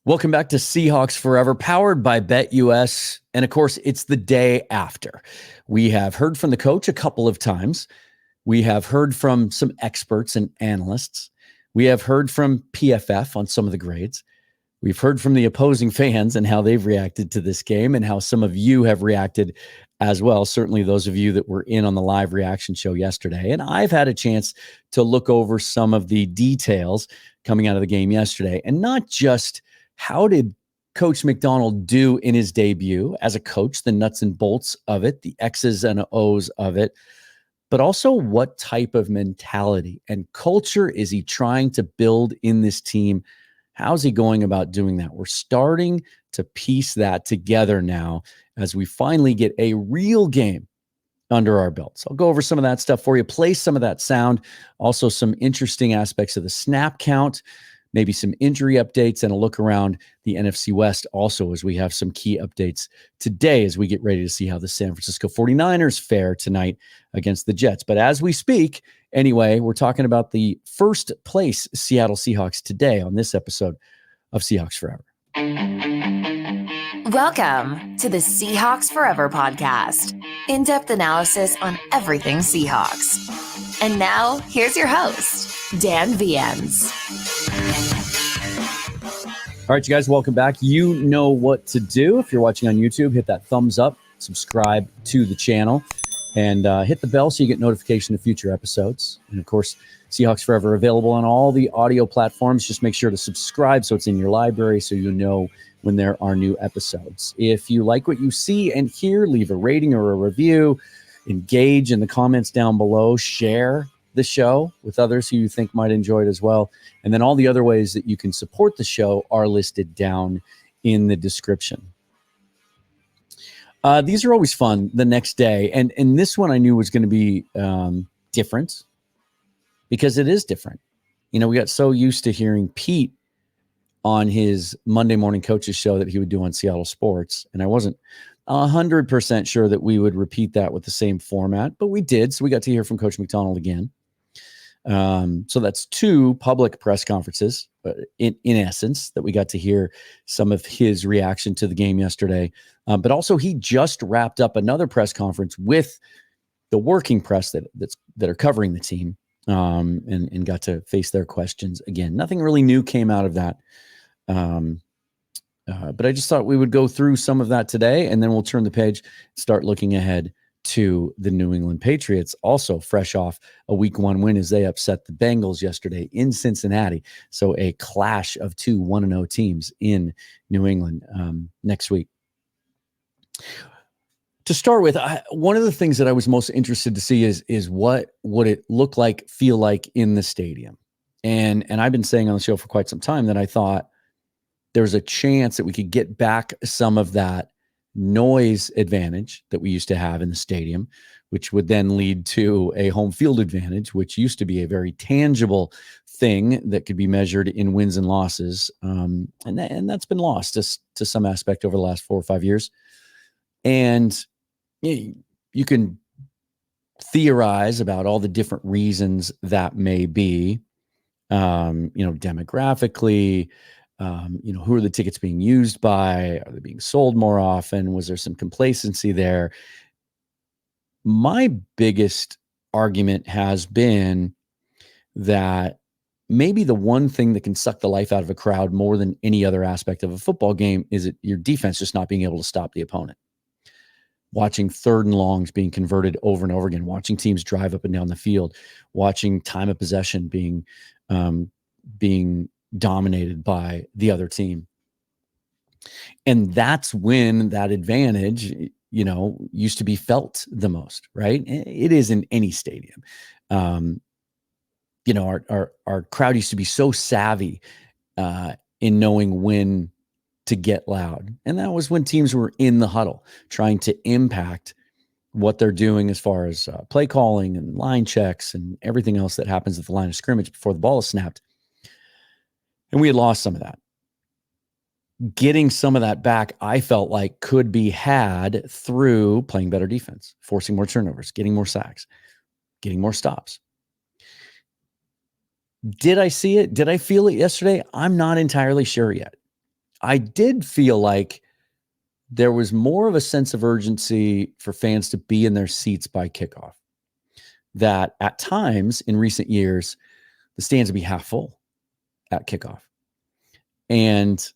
Welcome back to Seahawks Forever, powered by BetUS. And of course, it's the day after. We have heard from the coach a couple of times. We have heard from some experts and analysts. We have heard from PFF on some of the grades. We've heard from the opposing fans and how they've reacted to this game and how some of you have reacted as well. Certainly those of you that were in on the live reaction show yesterday. And I've had a chance to look over some of the details coming out of the game yesterday, and not just how did Coach Macdonald do in his debut as a coach, the nuts and bolts of it, the X's and O's of it, but also what type of mentality and culture is he trying to build in this team? How's he going about doing that? We're starting to piece that together now as we finally get a real game under our belts. I'll go over some of that stuff for you, play some of that sound, also some interesting aspects of the snap count, maybe some injury updates, and a look around the NFC West also, as we have some key updates today as we get ready to see how the San Francisco 49ers fare tonight against the Jets. But as we speak, anyway, we're talking about the first place Seattle Seahawks today on this episode of Seahawks Forever. Welcome to the Seahawks Forever podcast. In-depth analysis on everything Seahawks. And now, here's your host, Dan Viens. All right, you guys, welcome back. You know what to do. If you're watching on YouTube, hit that thumbs up, subscribe to the channel, and hit the bell so you get notification of future episodes. And of course, Seahawks Forever available on all the audio platforms. Just make sure to subscribe so it's in your library so you know when there are new episodes. If you like what you see and hear, leave a rating or a review, engage in the comments down below, share the show with others who you think might enjoy it as well. And then all the other ways that you can support the show are listed down in the description. These are always fun the next day. And this one I knew was going to be different because it is different. You know, we got so used to hearing Pete on his Monday morning coaches show that he would do on Seattle Sports. And I wasn't 100% sure that we would repeat that with the same format, but we did. So we got to hear from Coach Macdonald again. So that's two public press conferences, in essence, that we got to hear some of his reaction to the game yesterday. But also he just wrapped up another press conference with the working press that are covering the team, and got to face their questions again. Nothing really new came out of that. But I just thought we would go through some of that today, and then we'll turn the page, start looking ahead to the New England Patriots, also fresh off a week 1 win as they upset the Bengals yesterday in Cincinnati. So a clash of two 1-0 teams in New England next week. To start with, one of the things that I was most interested to see is what would it look like, feel like in the stadium. And I've been saying on the show for quite some time that I thought there's a chance that we could get back some of that noise advantage that we used to have in the stadium, which would then lead to a home field advantage, which used to be a very tangible thing that could be measured in wins and losses. And that's been lost to some aspect over the last 4 or 5 years. And you can theorize about all the different reasons that may be, demographically, who are the tickets being used by? Are they being sold more often? Was there some complacency there? My biggest argument has been that maybe the one thing that can suck the life out of a crowd more than any other aspect of a football game is your defense just not being able to stop the opponent. Watching 3rd and longs being converted over and over again, watching teams drive up and down the field, watching time of possession being dominated by the other team. And that's when that advantage, used to be felt the most, right? It is in any stadium. Our crowd used to be so savvy in knowing when to get loud. And that was when teams were in the huddle trying to impact what they're doing as far as play calling and line checks and everything else that happens at the line of scrimmage before the ball is snapped. And we had lost some of that. Getting some of that back, I felt like, could be had through playing better defense, forcing more turnovers, getting more sacks, getting more stops. Did I see it? Did I feel it yesterday? I'm not entirely sure yet. I did feel like there was more of a sense of urgency for fans to be in their seats by kickoff. That at times in recent years, the stands would be half full at kickoff. And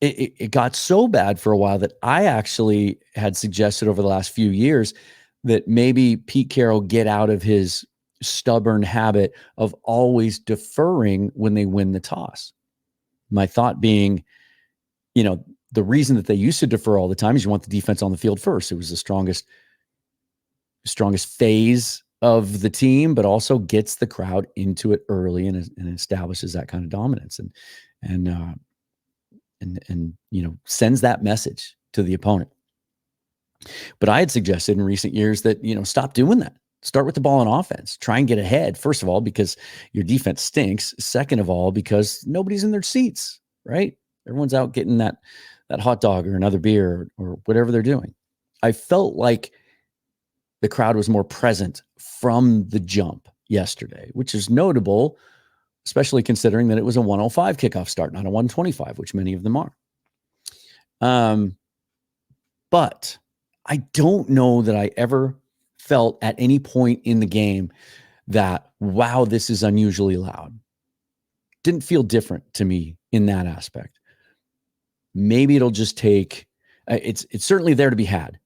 it got so bad for a while that I actually had suggested over the last few years that maybe Pete Carroll get out of his stubborn habit of always deferring when they win the toss. My thought being, the reason that they used to defer all the time is you want the defense on the field first. It was the strongest phase of the team, but also gets the crowd into it early and establishes that kind of dominance and sends that message to the opponent. But I had suggested in recent years that, stop doing that. Start with the ball on offense. Try and get ahead, first of all, because your defense stinks. Second of all, because nobody's in their seats, right? Everyone's out getting that hot dog or another beer or whatever they're doing. I felt like the crowd was more present from the jump yesterday, which is notable, especially considering that it was a 105 kickoff start, not a 125, which many of them are. But I don't know that I ever felt at any point in the game that, wow, this is unusually loud. Didn't feel different to me in that aspect. Maybe it'll just take, it's certainly there to be had.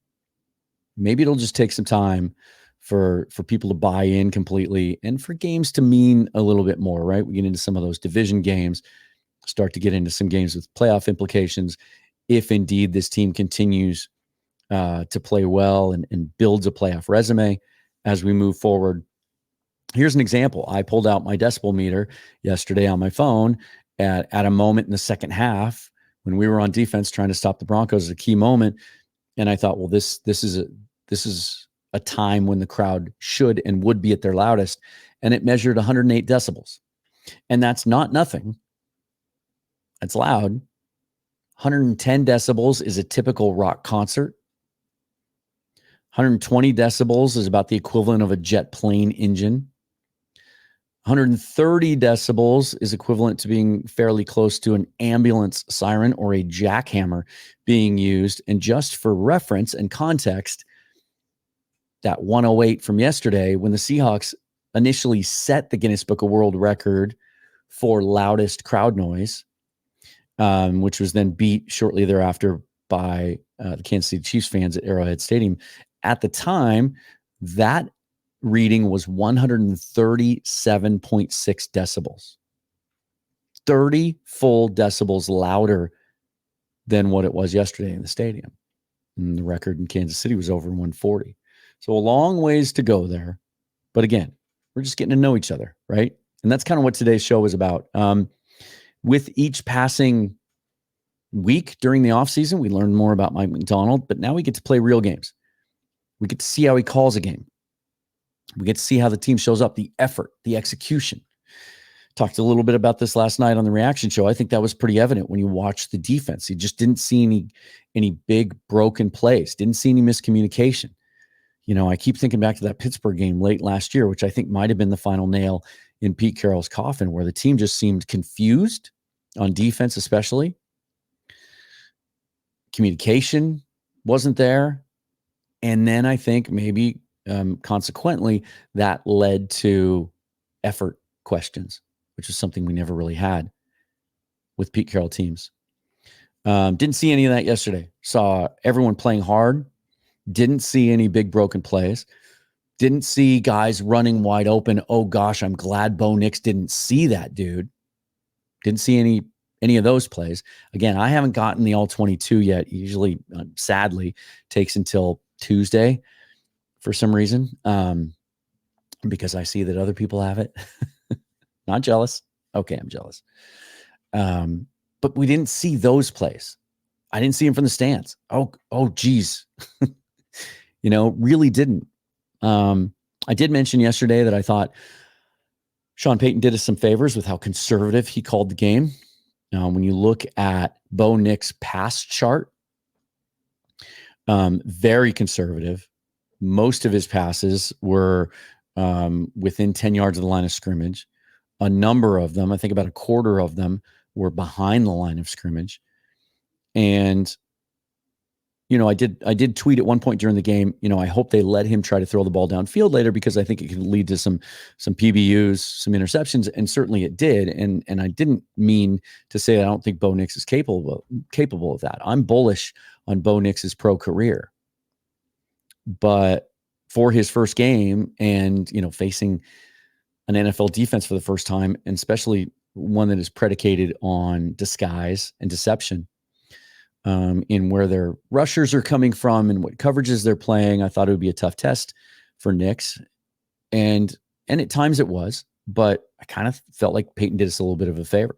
Maybe it'll just take some time for people to buy in completely and for games to mean a little bit more, right? We get into some of those division games, start to get into some games with playoff implications. If indeed this team continues to play well and builds a playoff resume as we move forward. Here's an example. I pulled out my decibel meter yesterday on my phone at a moment in the second half when we were on defense trying to stop the Broncos at a key moment. And I thought, well, this is a time when the crowd should and would be at their loudest. And it measured 108 decibels. And that's not nothing. That's loud. 110 decibels is a typical rock concert. 120 decibels is about the equivalent of a jet plane engine. 130 decibels is equivalent to being fairly close to an ambulance siren or a jackhammer being used. And just for reference and context, that 108 from yesterday, when the Seahawks initially set the Guinness Book of World Record for loudest crowd noise, which was then beat shortly thereafter by the Kansas City Chiefs fans at Arrowhead Stadium. At the time, that reading was 137.6 decibels. 30 full decibels louder than what it was yesterday in the stadium. And the record in Kansas City was over 140. So a long ways to go there. But again, we're just getting to know each other, right? And that's kind of what today's show is about. With each passing week during the offseason, we learned more about Mike Macdonald, but now we get to play real games. We get to see how he calls a game. We get to see how the team shows up, the effort, the execution. Talked a little bit about this last night on the reaction show. I think that was pretty evident when you watched the defense. You just didn't see any big broken plays, didn't see any miscommunication. I keep thinking back to that Pittsburgh game late last year, which I think might have been the final nail in Pete Carroll's coffin, where the team just seemed confused on defense, especially. Communication wasn't there. And then I think maybe consequently that led to effort questions, which is something we never really had with Pete Carroll teams. Didn't see any of that yesterday. Saw everyone playing hard. Didn't see any big broken plays. Didn't see guys running wide open. Oh gosh, I'm glad Bo Nix didn't see that, dude. Didn't see any of those plays. Again, I haven't gotten the all 22 yet. Usually, sadly, takes until Tuesday for some reason, because I see that other people have it. Not jealous. Okay, I'm jealous. But we didn't see those plays. I didn't see them from the stands. Oh, geez. Really didn't. I did mention yesterday that I thought Sean Payton did us some favors with how conservative he called the game. When you look at Bo Nix's pass chart, very conservative. Most of his passes were within 10 yards of the line of scrimmage. A number of them, I think about a quarter of them, were behind the line of scrimmage. And, I did tweet at one point during the game, I hope they let him try to throw the ball downfield later, because I think it could lead to some PBUs, some interceptions. And certainly it did. And I didn't mean to say I don't think Bo Nix is capable of that. I'm bullish on Bo Nix's pro career. But for his first game and, facing an NFL defense for the first time, and especially one that is predicated on disguise and deception, in where their rushers are coming from and what coverages they're playing, I thought it would be a tough test for Nix. And at times it was, but I kind of felt like Peyton did us a little bit of a favor.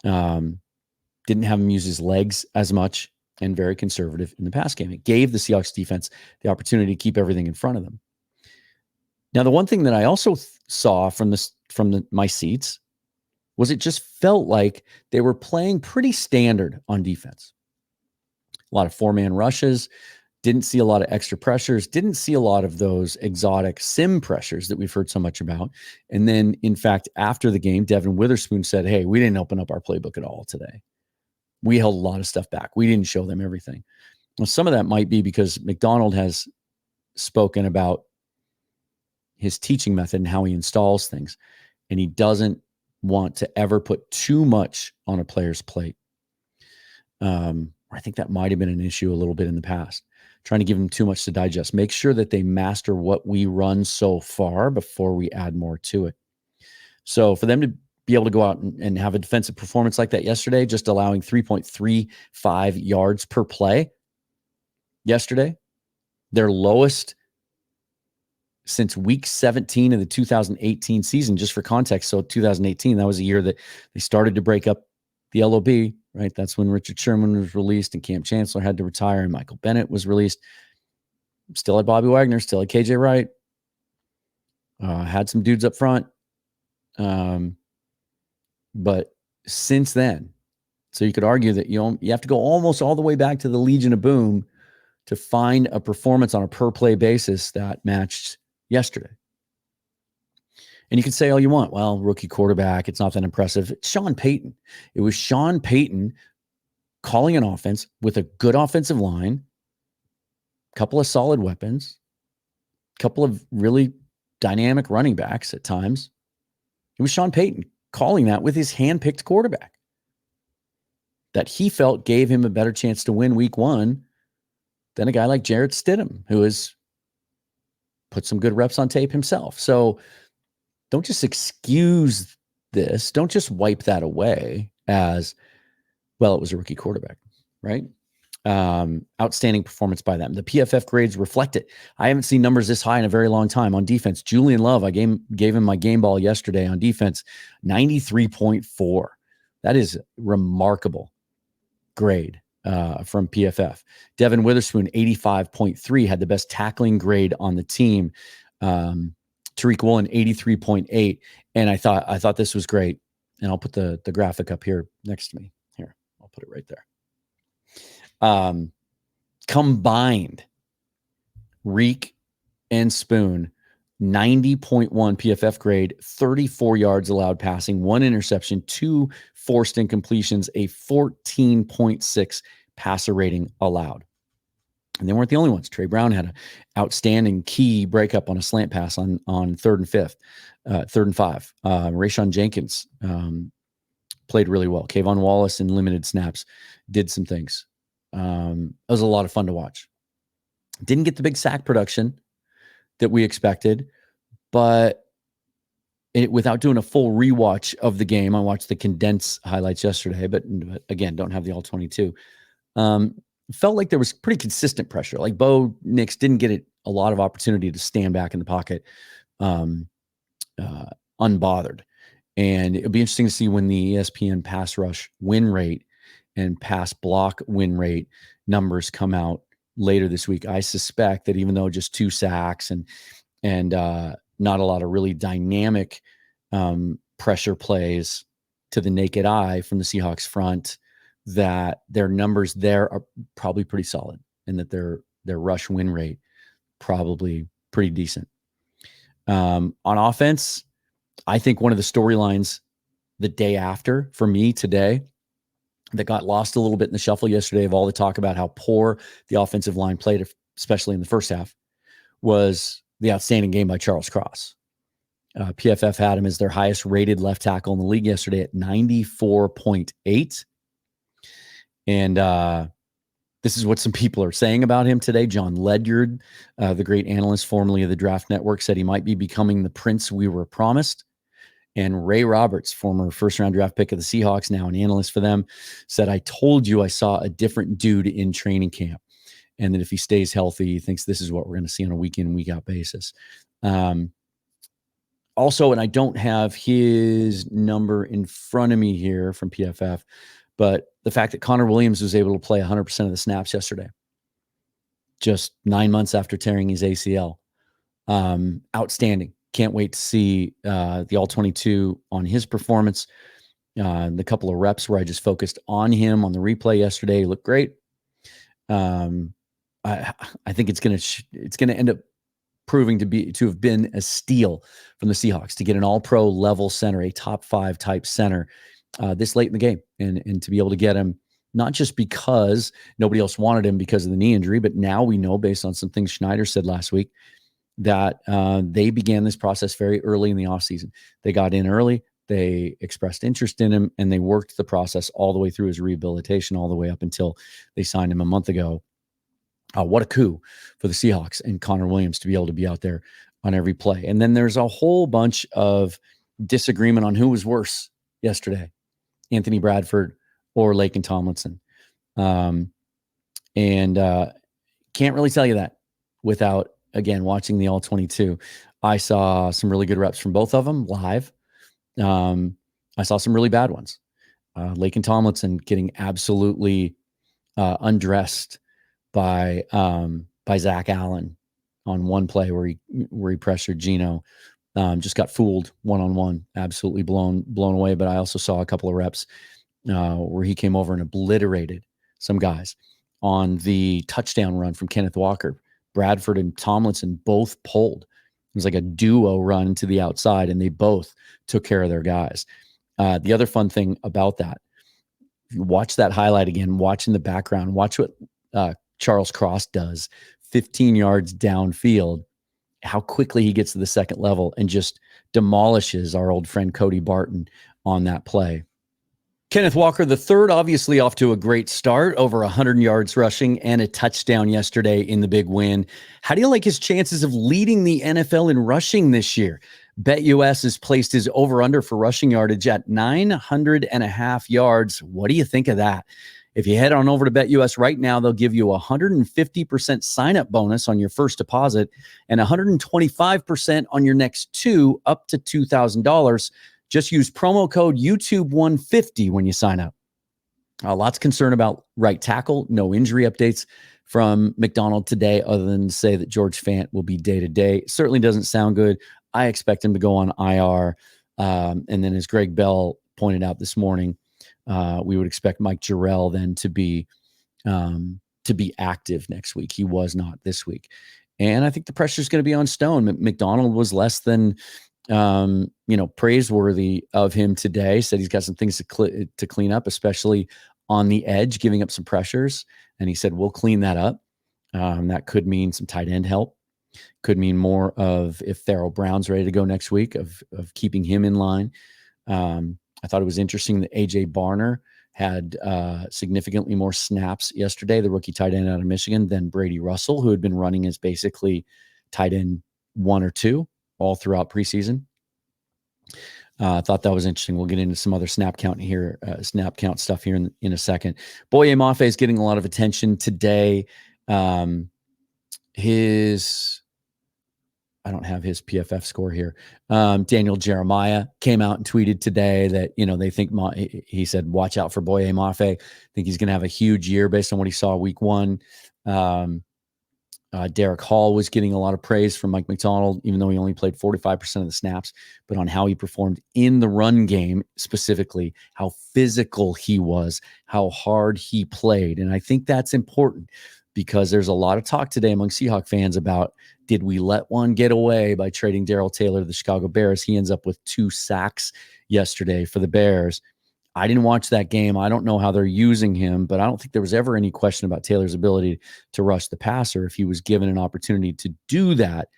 Didn't have him use his legs as much, and very conservative in the pass game. It gave the Seahawks defense the opportunity to keep everything in front of them. Now, the one thing that I also saw from my seats was it just felt like they were playing pretty standard on defense. A lot of four-man rushes, didn't see a lot of extra pressures, didn't see a lot of those exotic sim pressures that we've heard so much about. And then, in fact, after the game, Devin Witherspoon said, hey, we didn't open up our playbook at all today. We held a lot of stuff back. We didn't show them everything. Well, some of that might be because Macdonald has spoken about his teaching method and how he installs things. And he doesn't want to ever put too much on a player's plate. I think that might have been an issue a little bit in the past, trying to give them too much to digest. Make sure that they master what we run so far before we add more to it. So for them to be able to go out and have a defensive performance like that yesterday, just allowing 3.35 yards per play yesterday, their lowest since week 17 of the 2018 season, just for context. So 2018, that was a year that they started to break up the LOB, right? That's when Richard Sherman was released and Cam Chancellor had to retire and Michael Bennett was released. Still had Bobby Wagner, still had KJ Wright, had some dudes up front. But since then, so you could argue that you have to go almost all the way back to the Legion of Boom to find a performance on a per play basis that matched yesterday. And you can say all you want. Well, rookie quarterback, it's not that impressive. It's Sean Payton. It was Sean Payton calling an offense with a good offensive line, a couple of solid weapons, a couple of really dynamic running backs at times. It was Sean Payton calling that with his hand-picked quarterback that he felt gave him a better chance to win week one than a guy like Jarrett Stidham, who has put some good reps on tape himself. So don't just excuse this. Don't just wipe that away as, well, it was a rookie quarterback, right? Outstanding performance by them. The PFF grades reflect it. I haven't seen numbers this high in a very long time on defense. Julian Love, I gave him my game ball yesterday on defense, 93.4. That is remarkable grade from PFF. Devin Witherspoon, 85.3, had the best tackling grade on the team. Tariq Woolen, 83.8. And I thought this was great. And I'll put the graphic up here next to me. Here, I'll put it right there. Combined, Reek and Spoon, 90.1 PFF grade, 34 yards allowed passing, 1 interception, 2 forced incompletions, a 14.6 passer rating allowed. And they weren't the only ones. Trey Brown had an outstanding key breakup on a slant pass on 3rd and 5. Rayshon Jenkins played really well. Kayvon Wallace in limited snaps did some things. It was a lot of fun to watch. Didn't get the big sack production that we expected, but without doing a full rewatch of the game, I watched the condensed highlights yesterday, but again, don't have the all 22. Felt like there was pretty consistent pressure. Like Bo Nix didn't get a lot of opportunity to stand back in the pocket unbothered. And it'll be interesting to see when the ESPN pass rush win rate and pass block win rate numbers come out later this week. I suspect that even though just 2 sacks and not a lot of really dynamic pressure plays to the naked eye from the Seahawks front, that their numbers there are probably pretty solid and that their rush win rate probably pretty decent. On offense, I think one of the storylines the day after for me today that got lost a little bit in the shuffle yesterday of all the talk about how poor the offensive line played, especially in the first half, was the outstanding game by Charles Cross. PFF had him as their highest rated left tackle in the league yesterday at 94.8. And this is what some people are saying about him today. John Ledyard, the great analyst formerly of the Draft Network, said he might be becoming the prince we were promised. And Ray Roberts, former first-round draft pick of the Seahawks, now an analyst for them, said, I told you I saw a different dude in training camp. And that if he stays healthy, he thinks this is what we're going to see on a week-in, week-out basis. Also, and I don't have his number in front of me here from PFF, but the fact that Connor Williams was able to play 100% of the snaps yesterday, just 9 months after tearing his ACL. Outstanding. Can't wait to see the All-22 on his performance. The couple of reps where I just focused on him on the replay yesterday, he looked great. I think it's going to end up proving to have been a steal from the Seahawks to get an all-pro level center, a top 5 type center this late in the game, and to be able to get him, not just because nobody else wanted him because of the knee injury, but now we know, based on some things Schneider said last week, that they began this process very early in the offseason. They got in early, they expressed interest in him, and they worked the process all the way through his rehabilitation, all the way up until they signed him a month ago. What a coup for the Seahawks and Connor Williams to be able to be out there on every play. And then there's a whole bunch of disagreement on who was worse yesterday, Anthony Bradford or Laken Tomlinson. And can't really tell you that without, again, watching the All-22. I saw some really good reps from both of them live. I saw some really bad ones. Laken Tomlinson getting absolutely undressed by Zach Allen on one play where he pressured Geno. Just got fooled one-on-one, absolutely blown away. But I also saw a couple of reps where he came over and obliterated some guys on the touchdown run from Kenneth Walker. Bradford and Tomlinson both pulled. It was like a duo run to the outside, and they both took care of their guys. The other fun thing about that, if you watch that highlight again, watch in the background, watch what Charles Cross does 15 yards downfield, how quickly he gets to the second level and just demolishes our old friend Cody Barton on that play. Kenneth Walker III, obviously off to a great start, over 100 yards rushing and a touchdown yesterday in the big win. How do you like his chances of leading the NFL in rushing this year? BetUS has placed his over-under for rushing yardage at 900.5 yards. What do you think of that? If you head on over to BetUS right now, they'll give you a 150% sign-up bonus on your first deposit and 125% on your next two, up to $2,000. Just use promo code YouTube150 when you sign up. Lots of concern about right tackle. No injury updates from Macdonald today, other than to say that George Fant will be day-to-day. Certainly doesn't sound good. I expect him to go on IR. And then, as Greg Bell pointed out this morning, we would expect Mike Jarrell then to be active next week. He was not this week. And I think the pressure is going to be on Stone. Macdonald was less than praiseworthy of him today. Said he's got some things to clean up, especially on the edge, giving up some pressures. And he said, we'll clean that up. That could mean some tight end help. Could mean more of, if Farrell Brown's ready to go next week, of keeping him in line. I thought it was interesting that AJ Barner had significantly more snaps yesterday, the rookie tight end out of Michigan, than Brady Russell, who had been running as basically tight end 1 or 2 all throughout preseason. I thought that was interesting. We'll get into some other snap count stuff here in a second. Boye Mafe is getting a lot of attention today. I don't have his PFF score here. Daniel Jeremiah came out and tweeted today that, they think, he said, watch out for Boye Mafe. I think he's going to have a huge year based on what he saw week 1. Derek Hall was getting a lot of praise from Mike Macdonald, even though he only played 45% of the snaps, but on how he performed in the run game, specifically how physical he was, how hard he played. And I think that's important, because there's a lot of talk today among Seahawks fans about, did we let one get away by trading Darrell Taylor to the Chicago Bears? He ends up with 2 sacks yesterday for the Bears. I didn't watch that game. I don't know how they're using him, but I don't think there was ever any question about Taylor's ability to rush the passer if he was given an opportunity to do that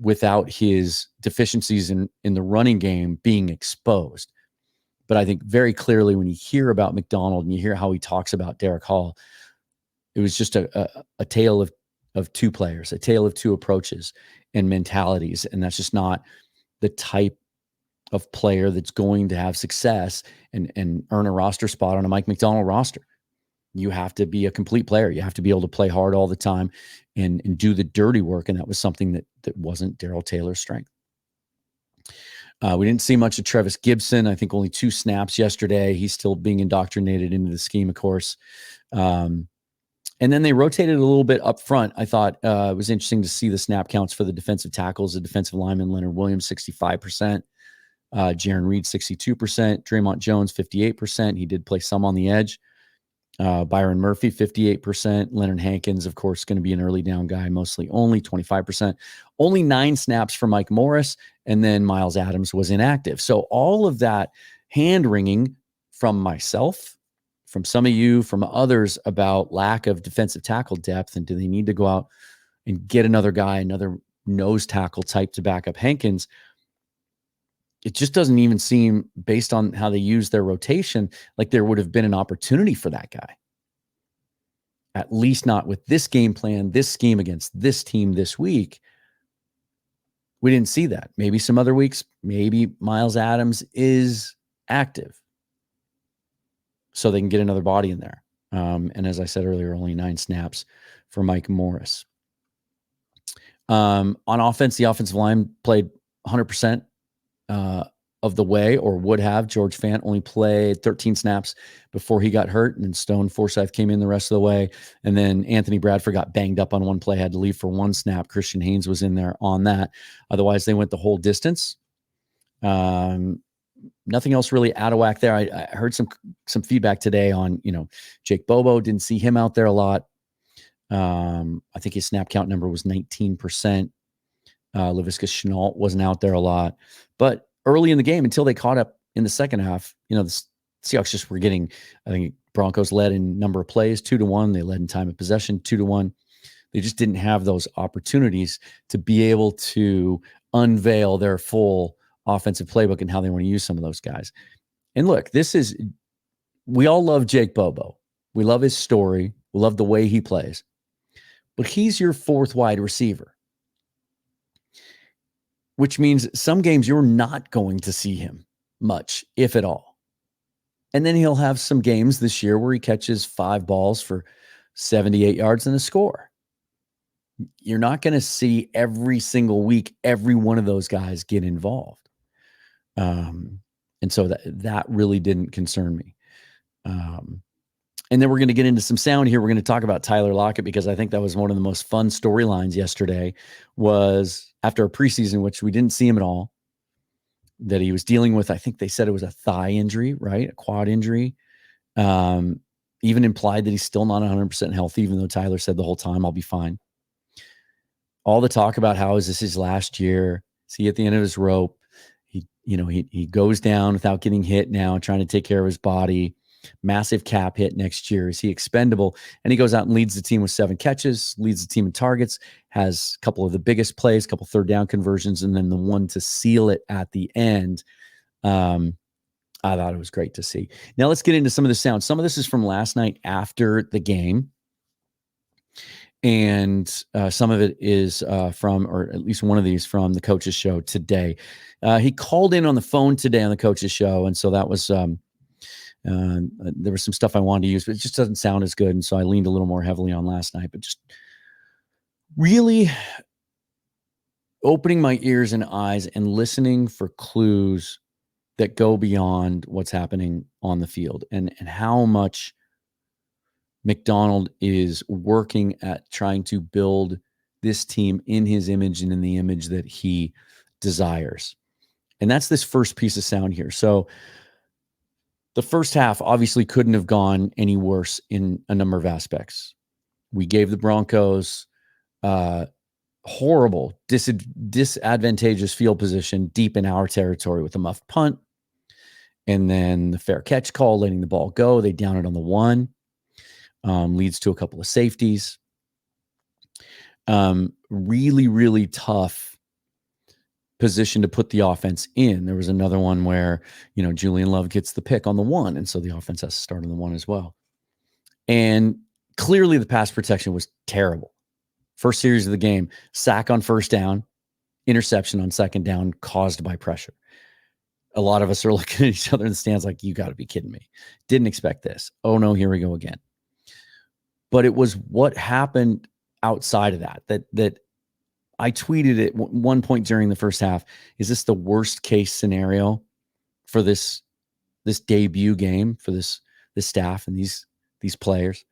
without his deficiencies in the running game being exposed. But I think very clearly when you hear about Macdonald and you hear how he talks about Derek Hall, it was just a tale of two players, a tale of two approaches and mentalities. And that's just not the type of player that's going to have success and earn a roster spot on a Mike Macdonald roster. You have to be a complete player. You have to be able to play hard all the time and do the dirty work. And that was something that wasn't Darrell Taylor's strength. We didn't see much of Trevis Gibson. I think only 2 snaps yesterday. He's still being indoctrinated into the scheme, of course. And then they rotated a little bit up front. I thought it was interesting to see the snap counts for the defensive tackles. The defensive lineman, Leonard Williams, 65%. Jaron Reed, 62%. Draymond Jones, 58%. He did play some on the edge. Byron Murphy, 58%. Leonard Hankins, of course, going to be an early down guy, mostly only 25%. Only 9 snaps for Mike Morris, and then Miles Adams was inactive. So all of that hand-wringing from myself, from some of you, from others about lack of defensive tackle depth, and do they need to go out and get another guy, another nose tackle type to back up Hankins? It just doesn't even seem, based on how they use their rotation, like there would have been an opportunity for that guy. At least not with this game plan, this scheme against this team this week. We didn't see that. Maybe some other weeks, maybe Miles Adams is active so they can get another body in there. And as I said earlier, only 9 snaps for Mike Morris. On offense, the offensive line played 100% of the way, or would have. George Fant only played 13 snaps before he got hurt, and then Stone Forsythe came in the rest of the way. And then Anthony Bradford got banged up on one play, had to leave for 1 snap. Christian Haynes was in there on that. Otherwise, they went the whole distance. Nothing else really out of whack there. I heard some feedback today on, Jake Bobo. Didn't see him out there a lot. I think his snap count number was 19%. Laviska Shenault wasn't out there a lot. But early in the game, until they caught up in the second half, the Seahawks just were getting, I think Broncos led in number of plays 2-1. They led in time of possession 2-1. They just didn't have those opportunities to be able to unveil their full offensive playbook and how they want to use some of those guys. And look, we all love Jake Bobo. We love his story. We love the way he plays. But he's your 4th wide receiver, which means some games you're not going to see him much, if at all. And then he'll have some games this year where he catches 5 balls for 78 yards and a score. You're not going to see every single week every one of those guys get involved. And so that really didn't concern me. And then we're going to get into some sound here. We're going to talk about Tyler Lockett, because I think that was one of the most fun storylines yesterday, was after a preseason, which we didn't see him at all, that he was dealing with, I think they said it was a thigh injury, right? A quad injury. Even implied that he's still not 100% healthy, even though Tyler said the whole time, I'll be fine. All the talk about how is this his last year? Is he at the end of his rope? He goes down without getting hit now, trying to take care of his body. Massive cap hit next year. Is he expendable? And he goes out and leads the team with 7 catches, leads the team in targets, has a couple of the biggest plays, a couple 3rd down conversions, and then the one to seal it at the end. I thought it was great to see. Now let's get into some of the sound. Some of this is from last night after the game. And some of it is from, or at least one of these from the coach's show today. He called in on the phone today on the coach's show. And so that was, there was some stuff I wanted to use, but it just doesn't sound as good. And so I leaned a little more heavily on last night, but just really opening my ears and eyes and listening for clues that go beyond what's happening on the field, and how much Macdonald is working at trying to build this team in his image and in the image that he desires. And that's this first piece of sound here. So the first half obviously couldn't have gone any worse in a number of aspects. We gave the Broncos horrible, disadvantageous field position deep in our territory with a muffed punt. And then the fair catch call, letting the ball go. They down it on the 1, leads to a couple of safeties. Really, really tough position to put the offense in. There was another one where, Julian Love gets the pick on the 1. And so the offense has to start on the 1 as well. And clearly the pass protection was terrible. First series of the game, sack on first down, interception on second down caused by pressure. A lot of us are looking at each other in the stands like, you got to be kidding me. Didn't expect this. Oh no, here we go again. But it was what happened outside of that I tweeted at one point during the first half. Is this the worst case scenario for this debut game for this staff and these players?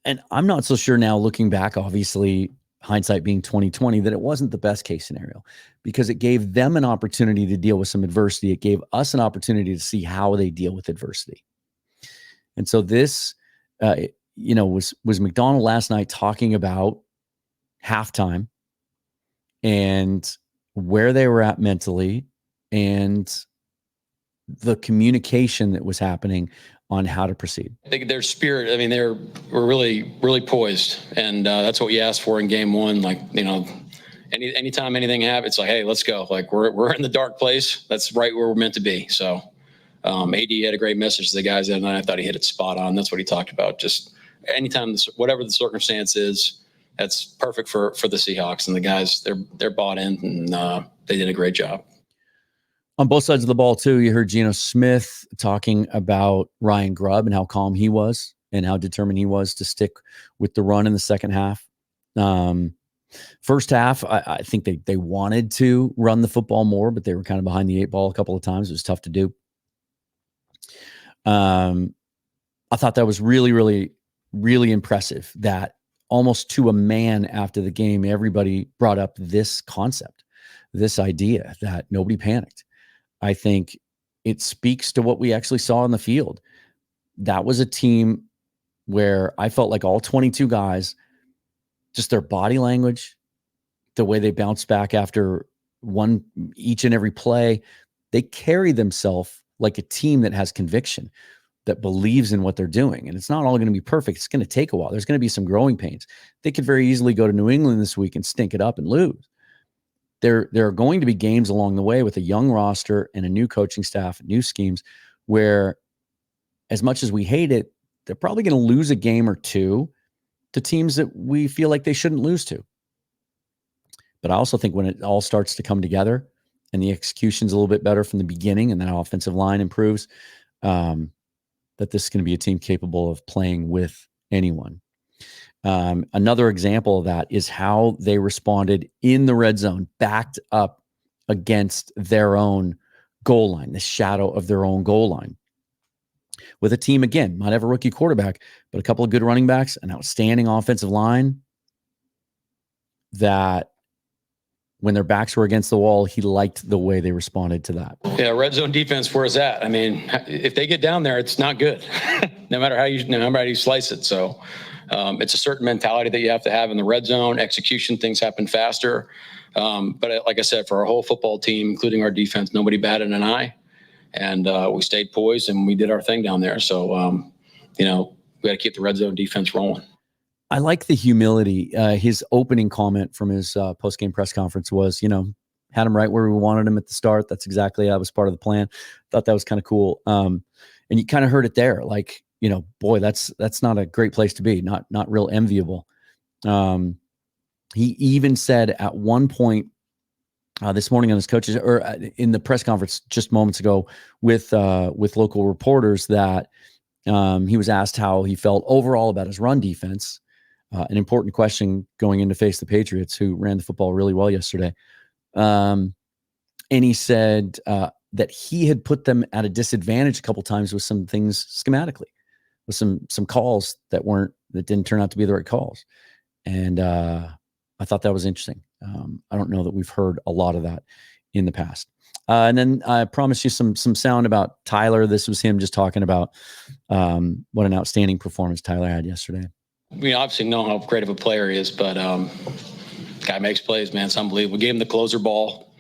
And I'm not so sure now, looking back, obviously hindsight being 2020, that it wasn't the best case scenario, because it gave them an opportunity to deal with some adversity. It gave us an opportunity to see how they deal with adversity. And so this, was Macdonald last night talking about halftime and where they were at mentally and the communication that was happening on how to proceed. I think their spirit, were really, really poised. And that's what you asked for in game 1. Like, anytime anything happens, it's like, hey, let's go. Like, we're in the dark place. That's right where we're meant to be. So AD had a great message to the guys, and I thought he hit it spot on. That's what he talked about. Just anytime, whatever the circumstance is, that's perfect for the Seahawks. And the guys, they're bought in, and they did a great job. On both sides of the ball, too, you heard Geno Smith talking about Ryan Grubb and how calm he was and how determined he was to stick with the run in the second half. First half, I think they wanted to run the football more, but they were kind of behind the 8 ball a couple of times. It was tough to do. I thought that was really, really, really impressive that almost to a man after the game, everybody brought up this concept, this idea that nobody panicked. I think it speaks to what we actually saw on the field. That was a team where I felt like all 22 guys, just their body language, the way they bounced back after each and every play, they carry themselves like a team that has conviction, that believes in what they're doing. And it's not all going to be perfect. It's going to take a while. There's going to be some growing pains. They could very easily go to New England this week and stink it up and lose. There are going to be games along the way with a young roster and a new coaching staff, new schemes, where as much as we hate it, they're probably going to lose a game or two to teams that we feel like they shouldn't lose to. But I also think when it all starts to come together and the execution's a little bit better from the beginning and that offensive line improves, that this is going to be a team capable of playing with anyone. Another example of that is how they responded in the red zone, backed up against their own goal line, the shadow of their own goal line. With a team, again, might have a rookie quarterback, but a couple of good running backs, an outstanding offensive line, that when their backs were against the wall, he liked the way they responded to that. Yeah, red zone defense, where's that? I mean, if they get down there, it's not good, no matter how you slice it. So it's a certain mentality that you have to have in the red zone. Execution, things happen faster. But like I said, for our whole football team, including our defense, nobody batted an eye. And we stayed poised and we did our thing down there. So, we got to keep the red zone defense rolling. I like the humility. His opening comment from his post-game press conference was, had him right where we wanted him at the start. That's exactly, that was part of the plan. Thought that was kind of cool. And you kind of heard it there. Like, boy, that's not a great place to be. Not real enviable. He even said at one point this morning on his coaches, or in the press conference just moments ago with local reporters, that he was asked how he felt overall about his run defense. An important question going in to face the Patriots, who ran the football really well yesterday. And he said that he had put them at a disadvantage a couple times with some things schematically, with some calls that didn't turn out to be the right calls. And I thought that was interesting. I don't know that we've heard a lot of that in the past. And then I promised you some sound about Tyler. This was him just talking about what an outstanding performance Tyler had yesterday. We obviously know how great of a player he is, but guy makes plays, man. It's unbelievable. We gave him the closer ball.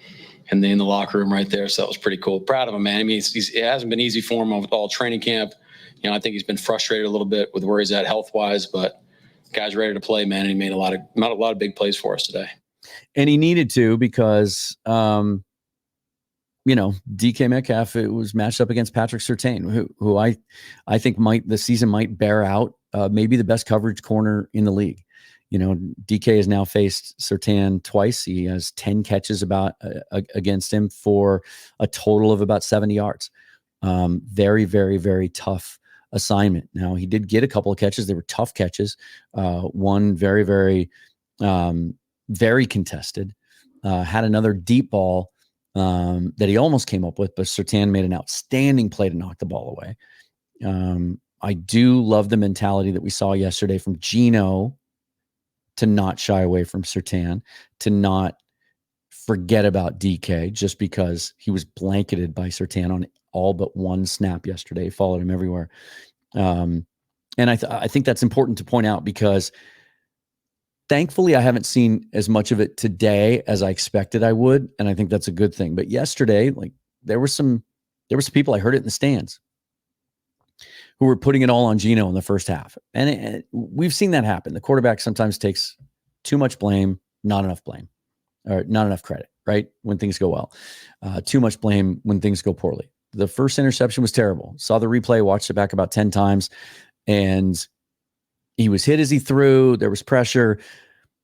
in the locker room right there. So that was pretty cool. Proud of him, man. I mean, it hasn't been easy for him all training camp. I think he's been frustrated a little bit with where he's at health-wise, but the guy's ready to play, man. And he made a lot of big plays for us today. And he needed to because, DK Metcalf, it was matched up against Patrick Surtain, who I think the season might bear out maybe the best coverage corner in the league. DK has now faced Surtain twice. He has 10 catches against him for a total of about 70 yards. Very, very, very tough assignment. Now, he did get a couple of catches. They were tough catches. One very, very, very contested. Had another deep ball that he almost came up with, but Surtain made an outstanding play to knock the ball away. I do love the mentality that we saw yesterday from Geno to not shy away from Surtain, to not forget about DK just because he was blanketed by Surtain on all but one snap yesterday. He followed him everywhere. And I think that's important to point out because thankfully I haven't seen as much of it today as I expected I would. And I think that's a good thing. But yesterday, there were some people, I heard it in the stands, who were putting it all on Geno in the first half. And we've seen that happen. The quarterback sometimes takes too much blame, not enough blame, or not enough credit, right? When things go well. Too much blame when things go poorly. The first interception was terrible. Saw the replay, watched it back about 10 times, and he was hit as he threw. There was pressure.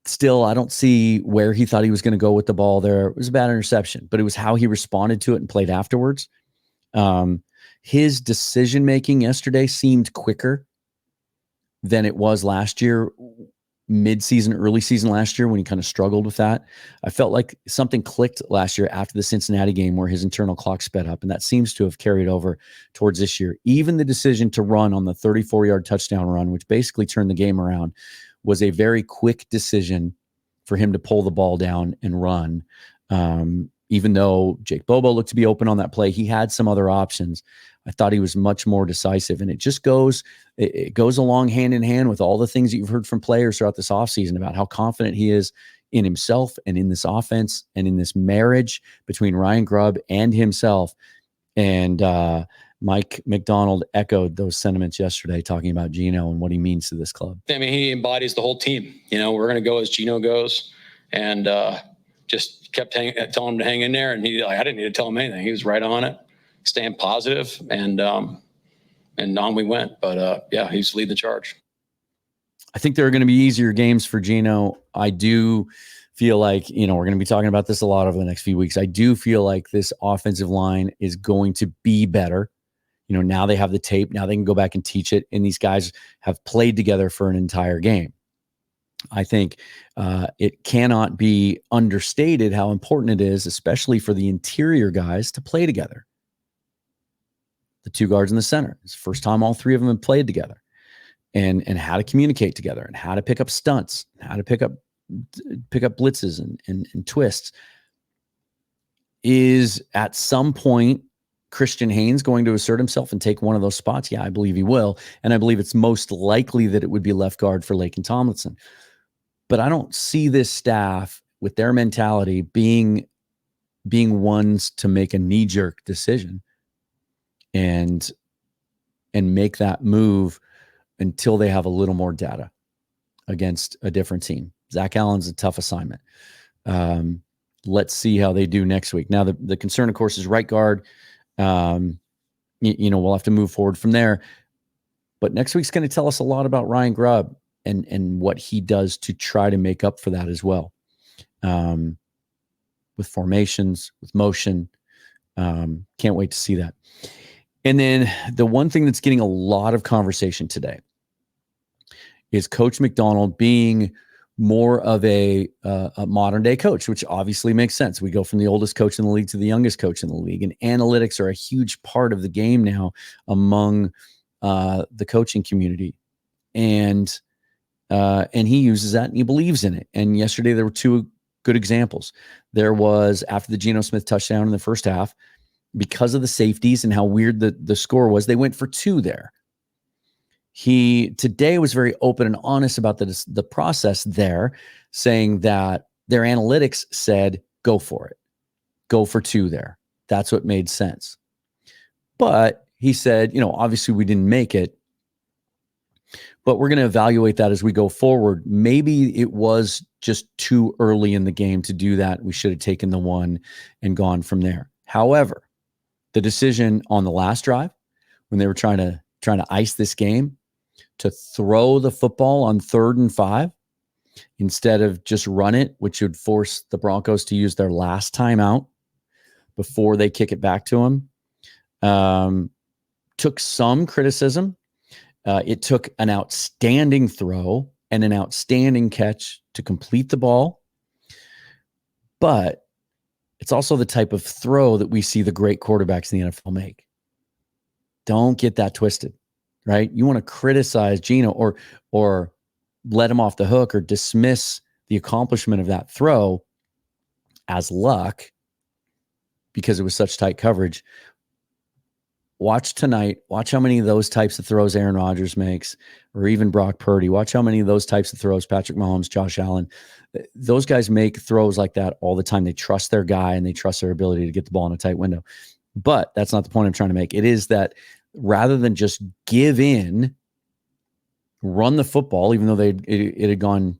Still, I don't see where he thought he was going to go with the ball there. It was a bad interception, but it was how he responded to it and played afterwards. His decision-making yesterday seemed quicker than it was last year, mid-season, early season last year when he kind of struggled with that. I felt like something clicked last year after the Cincinnati game where his internal clock sped up, and that seems to have carried over towards this year. Even the decision to run on the 34-yard touchdown run, which basically turned the game around, was a very quick decision for him to pull the ball down and run. Even though Jake Bobo looked to be open on that play, he had some other options. I thought he was much more decisive, and it goes along hand in hand with all the things that you've heard from players throughout this offseason about how confident he is in himself and in this offense and in this marriage between Ryan Grubb and himself. And Mike Macdonald echoed those sentiments yesterday, talking about Geno and what he means to this club. I mean, he embodies the whole team. We're going to go as Geno goes, and just kept telling him to hang in there. And I didn't need to tell him anything. He was right on it, staying positive, and on we went. But yeah, he's leading the charge. I think there are going to be easier games for Geno. I do feel like, we're going to be talking about this a lot over the next few weeks. I do feel like this offensive line is going to be better. Now they have the tape. Now they can go back and teach it. And these guys have played together for an entire game. I think it cannot be understated how important it is, especially for the interior guys, to play together. The two guards in the center. It's the first time all three of them have played together, and how to communicate together, and how to pick up stunts, and how to pick up blitzes and twists. Is at some point Christian Haynes going to assert himself and take one of those spots? Yeah, I believe he will. And I believe it's most likely that it would be left guard for Laken Tomlinson. But I don't see this staff with their mentality being ones to make a knee-jerk decision and make that move until they have a little more data against a different team. Zach Allen's a tough assignment. Let's see how they do next week. Now, the concern, of course, is right guard. We'll have to move forward from there. But next week's going to tell us a lot about Ryan Grubb and what he does to try to make up for that as well. With formations, with motion. Can't wait to see that. And then the one thing that's getting a lot of conversation today is Coach Macdonald being more of a modern day coach, which obviously makes sense. We go from the oldest coach in the league to the youngest coach in the league, and analytics are a huge part of the game now among the coaching community. And he uses that and he believes in it. And yesterday there were two good examples. There was after the Geno Smith touchdown in the first half, because of the safeties and how weird the score was, they went for two there. He today was very open and honest about the process there, saying that their analytics said, go for it. go for 2 there. That's what made sense. But he said, obviously we didn't make it, but we're going to evaluate that as we go forward. Maybe it was just too early in the game to do that. We should have taken the 1 and gone from there. However, the decision on the last drive, when they were trying to ice this game, to throw the football on 3rd and 5 instead of just run it, which would force the Broncos to use their last timeout before they kick it back to them, took some criticism. It took an outstanding throw and an outstanding catch to complete the ball. But it's also the type of throw that we see the great quarterbacks in the NFL make. Don't get that twisted, right? You want to criticize Geno or let him off the hook or dismiss the accomplishment of that throw as luck because it was such tight coverage. Watch tonight. Watch how many of those types of throws Aaron Rodgers makes, or even Brock Purdy. Watch how many of those types of throws Patrick Mahomes, Josh Allen. Those guys make throws like that all the time. They trust their guy and they trust their ability to get the ball in a tight window. But that's not the point I'm trying to make. It is that rather than just give in, run the football, even though it had gone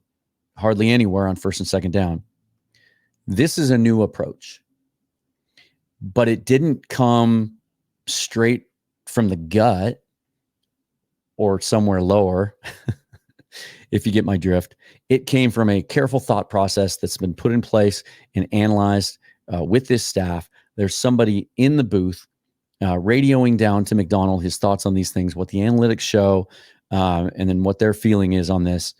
hardly anywhere on 1st and 2nd down, this is a new approach. But it didn't come straight from the gut or somewhere lower, if you get my drift. It came from a careful thought process that's been put in place and analyzed with this staff. There's somebody in the booth radioing down to Macdonald his thoughts on these things, what the analytics show, and then what their feeling is on this.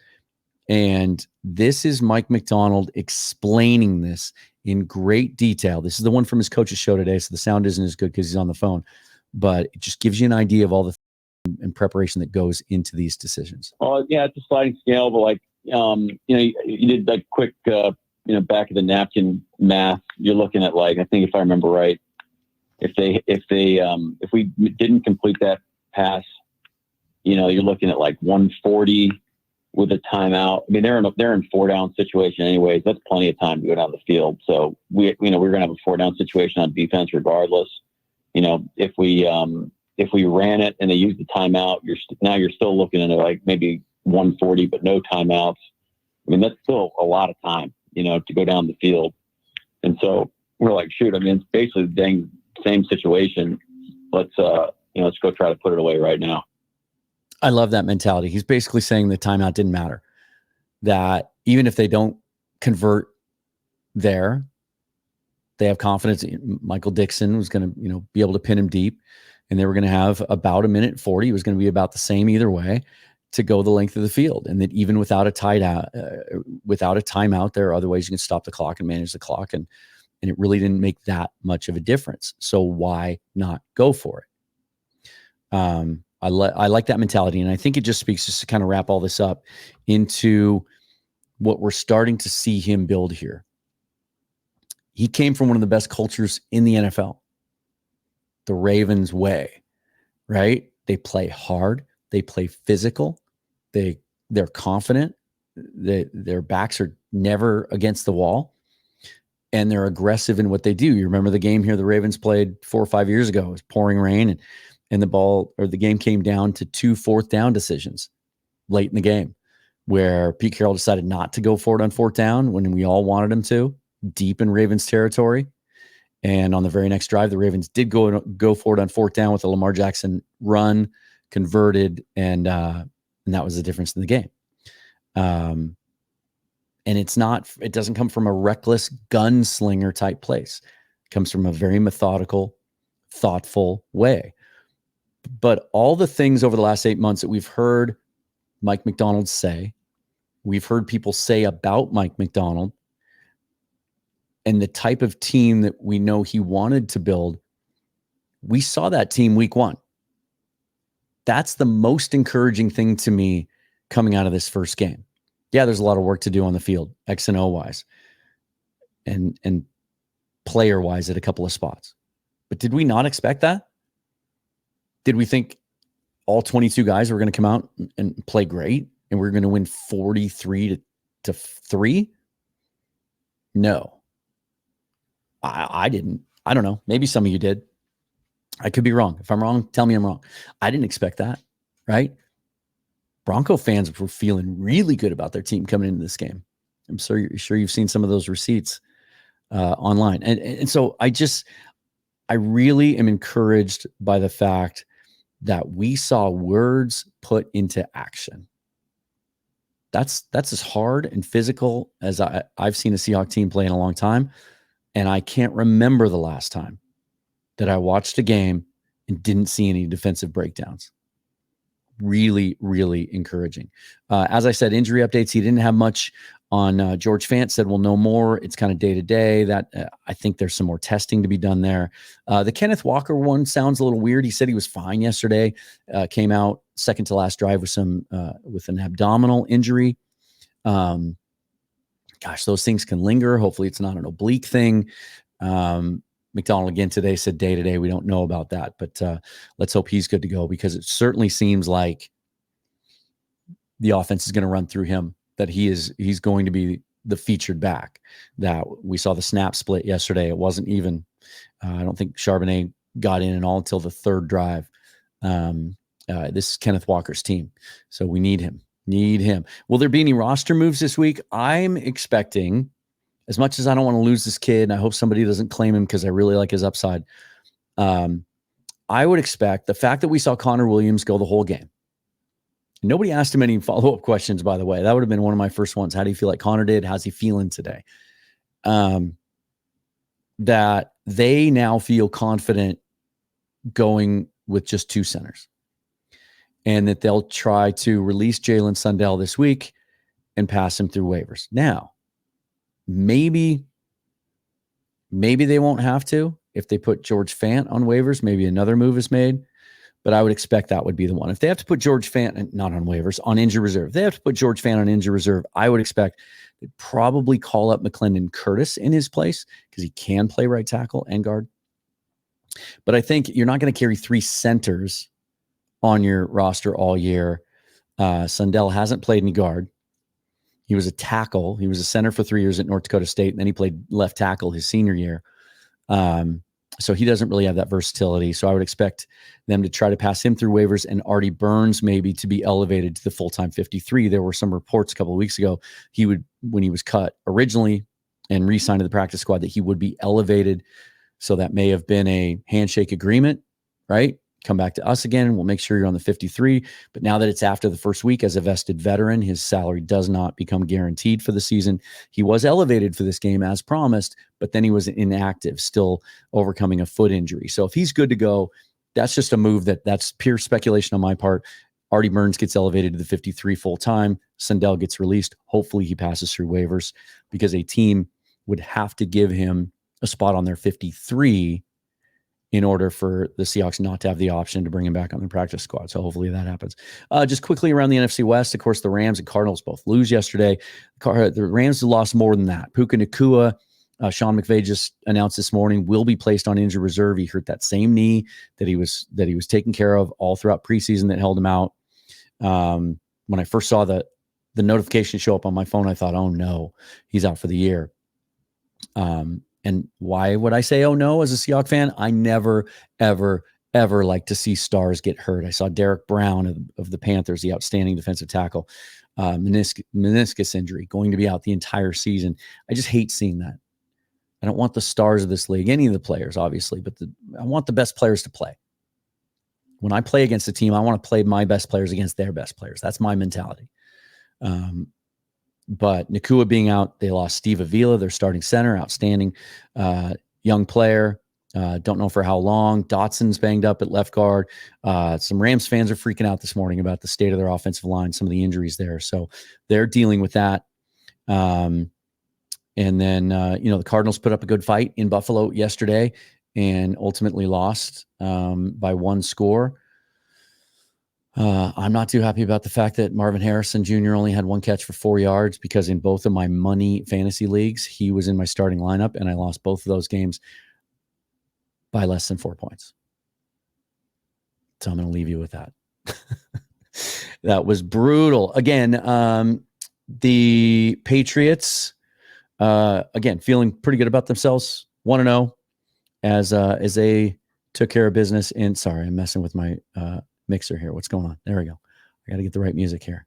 And this is Mike Macdonald explaining this in great detail. This is the one from his coach's show today, so the sound isn't as good because he's on the phone, but it just gives you an idea of all the and preparation that goes into these decisions. Well, yeah, it's a sliding scale, but you did like quick, back of the napkin math. You're looking at I think if I remember right, if we didn't complete that pass, you're looking at 140 with a timeout. I mean, they're in a 4-down situation anyways. That's plenty of time to go down the field. So we're going to have a 4-down situation on defense regardless. If we ran it and they used the timeout, you're still looking at maybe 140, but no timeouts. I mean, that's still a lot of time, to go down the field. And so we're like, shoot, I mean, it's basically the dang same situation. Let's go try to put it away right now. I love that mentality. He's basically saying the timeout didn't matter, that even if they don't convert there, they have confidence. Michael Dixon was going to, be able to pin him deep, and they were going to have about 1:40. It was going to be about the same either way to go the length of the field. And that even without a timeout, there are other ways you can stop the clock and manage the clock. And it really didn't make that much of a difference. So why not go for it? I like that mentality. And I think it just speaks, just to kind of wrap all this up, into what we're starting to see him build here. He came from one of the best cultures in the NFL, the Ravens way, right? They play hard. They play physical. They're confident. Their backs are never against the wall, and they're aggressive in what they do. You remember the game here the Ravens played 4 or 5 years ago. It was pouring rain, and the game came down to 2 4th down decisions late in the game, where Pete Carroll decided not to go for it on 4th down when we all wanted him to, deep in Ravens territory. And on the very next drive, the Ravens did go for it on 4th down with a Lamar Jackson run, converted, and that was the difference in the game. And it doesn't come from a reckless gunslinger type place. It comes from a very methodical, thoughtful way. But all the things over the last 8 months that we've heard Mike Macdonald say, we've heard people say about Mike Macdonald, and the type of team that we know he wanted to build, we saw that team week 1. That's the most encouraging thing to me coming out of this first game. Yeah, there's a lot of work to do on the field, X and O wise, and player wise at a couple of spots. But did we not expect that? Did we think all 22 guys were going to come out and play great and we're going to win 43 to 3? No. I didn't. I don't know. Maybe some of you did. I could be wrong. If I'm wrong, tell me I'm wrong. I didn't expect that, right? Bronco fans were feeling really good about their team coming into this game. I'm sure you've seen some of those receipts online. And so I really am encouraged by the fact that we saw words put into action. That's as hard and physical as I've seen a Seahawks team play in a long time. And I can't remember the last time that I watched a game and didn't see any defensive breakdowns. Really, really encouraging. As I said, injury updates. He didn't have much on George Fant. Said we'll know more. It's kind of day to day. That I think there's some more testing to be done there. The Kenneth Walker one sounds a little weird. He said he was fine yesterday. Came out second to last drive with an abdominal injury. Gosh, those things can linger. Hopefully, it's not an oblique thing. Macdonald again today said day to day. We don't know about that, but let's hope he's good to go, because it certainly seems like the offense is going to run through him, that he's going to be the featured back. That we saw the snap split yesterday. It wasn't even, I don't think Charbonnet got in at all until the third drive. This is Kenneth Walker's team. So we need him. Will there be any roster moves this week? I'm expecting, as much as I don't want to lose this kid, and I hope somebody doesn't claim him because I really like his upside, I would expect the fact that we saw Connor Williams go the whole game. Nobody asked him any follow-up questions, by the way. That would have been one of my first ones. How do you feel like Connor did? How's he feeling today? That they now feel confident going with just two centers, and that they'll try to release Jalen Sundell this week and pass him through waivers. Now, maybe they won't have to if they put George Fant on waivers. Maybe another move is made, but I would expect that would be the one. If they have to put George Fant, not on waivers, on injury reserve, if they have to put George Fant on injury reserve, I would expect they'd probably call up McClendon Curtis in his place, because he can play right tackle and guard. But I think you're not going to carry three centers on your roster all year. Sundell hasn't played any guard. He was a tackle. He was a center for 3 years at North Dakota State, and then he played left tackle his senior year. So he doesn't really have that versatility. So I would expect them to try to pass him through waivers, and Artie Burns maybe to be elevated to the full-time 53. There were some reports a couple of weeks ago when he was cut originally and re-signed to the practice squad, that he would be elevated. So that may have been a handshake agreement, right? Come back to us again. We'll make sure you're on the 53. But now that it's after the first week, as a vested veteran, his salary does not become guaranteed for the season. He was elevated for this game as promised, but then he was inactive, still overcoming a foot injury. So if he's good to go, that's just a move that's pure speculation on my part. Artie Burns gets elevated to the 53 full time. Sundell gets released. Hopefully he passes through waivers, because a team would have to give him a spot on their 53 in order for the Seahawks not to have the option to bring him back on the practice squad. So hopefully that happens. Just quickly around the NFC West, of course, the Rams and Cardinals both lose yesterday. The Rams lost more than that. Puka Nacua, Sean McVay just announced this morning, will be placed on injured reserve. He hurt that same knee that he was taking care of all throughout preseason that held him out. When I first saw the notification show up on my phone, I thought, oh no, he's out for the year. And why would I say, oh no, as a Seahawks fan? I never, ever, ever like to see stars get hurt. I saw Derek Brown of the Panthers, the outstanding defensive tackle, meniscus injury, going to be out the entire season. I just hate seeing that. I don't want the stars of this league, any of the players, obviously, but I want the best players to play. When I play against a team, I want to play my best players against their best players. That's my mentality. But Nacua being out, they lost Steve Avila, their starting center, outstanding young player. Don't know for how long. Dotson's banged up at left guard. Some Rams fans are freaking out this morning about the state of their offensive line, some of the injuries there. So they're dealing with that. And then, the Cardinals put up a good fight in Buffalo yesterday and ultimately lost by one score. I'm not too happy about the fact that Marvin Harrison Jr. only had one catch for 4 yards, because in both of my money fantasy leagues, he was in my starting lineup, and I lost both of those games by less than 4 points. So I'm going to leave you with that. That was brutal. Again, the Patriots, again, feeling pretty good about themselves. 1-0 as they took care of business. And sorry, I'm messing with my mixer here. What's going on? There we go. I got to get the right music here.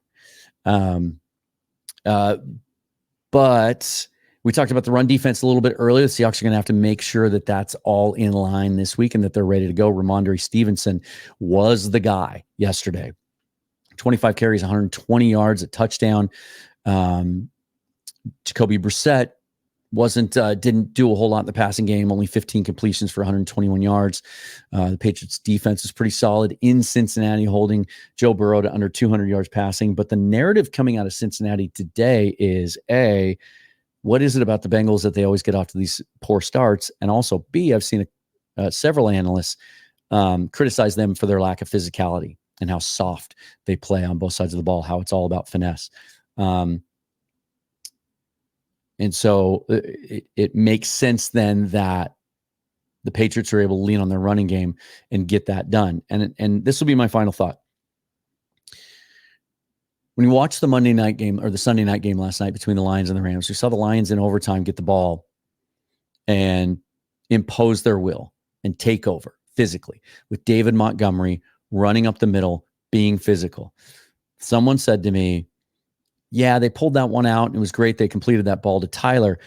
But we talked about the run defense a little bit earlier. The Seahawks are going to have to make sure that that's all in line this week and that they're ready to go. Ramondre Stevenson was the guy yesterday. 25 carries, 120 yards, a touchdown. Jacoby Brissett didn't do a whole lot in the passing game, only 15 completions for 121 yards. The Patriots defense is pretty solid in Cincinnati, holding Joe Burrow to under 200 yards passing. But the narrative coming out of Cincinnati today is A, what is it about the Bengals that they always get off to these poor starts? And also B, I've seen several analysts criticize them for their lack of physicality and how soft they play on both sides of the ball, how it's all about finesse. And so it makes sense then that the Patriots are able to lean on their running game and get that done. And this will be my final thought. When you watch the Monday night game or the Sunday night game last night between the Lions and the Rams, you saw the Lions in overtime get the ball and impose their will and take over physically with David Montgomery running up the middle, being physical. Someone said to me, yeah, they pulled that one out and it was great. They completed that ball to Tyler,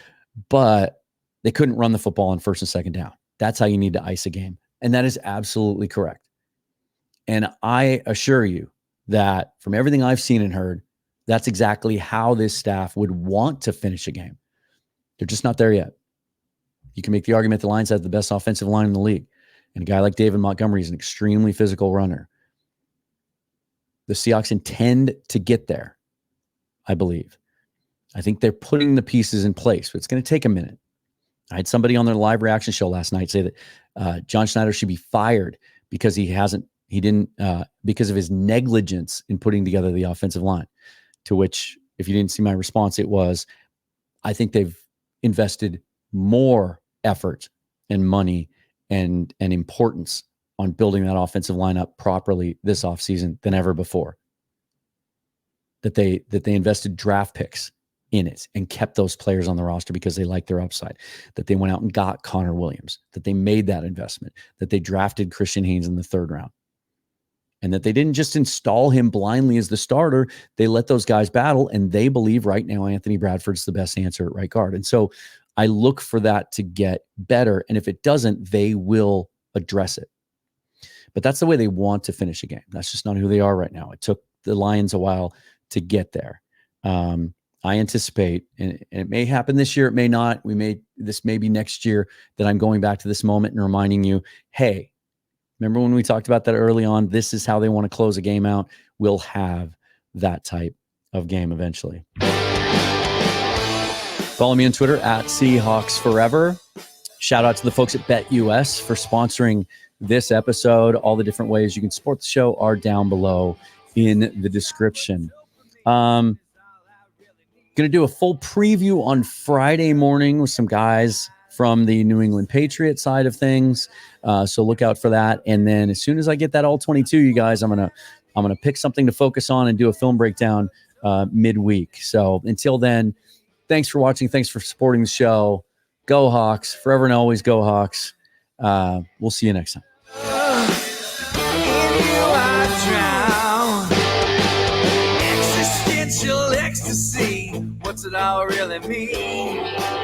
but they couldn't run the football on first and second down. That's how you need to ice a game. And that is absolutely correct. And I assure you that from everything I've seen and heard, that's exactly how this staff would want to finish a game. They're just not there yet. You can make the argument the Lions have the best offensive line in the league. And a guy like David Montgomery is an extremely physical runner. The Seahawks intend to get there, I believe. I think they're putting the pieces in place, but it's going to take a minute. I had somebody on their live reaction show last night say that John Schneider should be fired because because of his negligence in putting together the offensive line. To which, if you didn't see my response, it was, I think they've invested more effort and money and importance on building that offensive line up properly this offseason than ever before. That they invested draft picks in it and kept those players on the roster because they liked their upside, that they went out and got Connor Williams, that they made that investment, that they drafted Christian Haynes in the third round, and that they didn't just install him blindly as the starter. They let those guys battle, and they believe right now Anthony Bradford's the best answer at right guard. And so I look for that to get better, and if it doesn't, they will address it. But that's the way they want to finish a game. That's just not who they are right now. It took the Lions a while to get there. I anticipate, and it may happen this year, it may not. This may be next year that I'm going back to this moment and reminding you, hey, remember when we talked about that early on? This is how they want to close a game out. We'll have that type of game eventually. Follow me on Twitter at Seahawks Forever. Shout out to the folks at BetUS for sponsoring this episode. All the different ways you can support the show are down below in the description. Going to do a full preview on Friday morning with some guys from the New England Patriots side of things. So look out for that. And then as soon as I get that all 22, you guys, I'm gonna pick something to focus on and do a film breakdown midweek. So until then, thanks for watching. Thanks for supporting the show. Go Hawks, forever and always go Hawks. We'll see you next time. Existential ecstasy, what's it all really mean?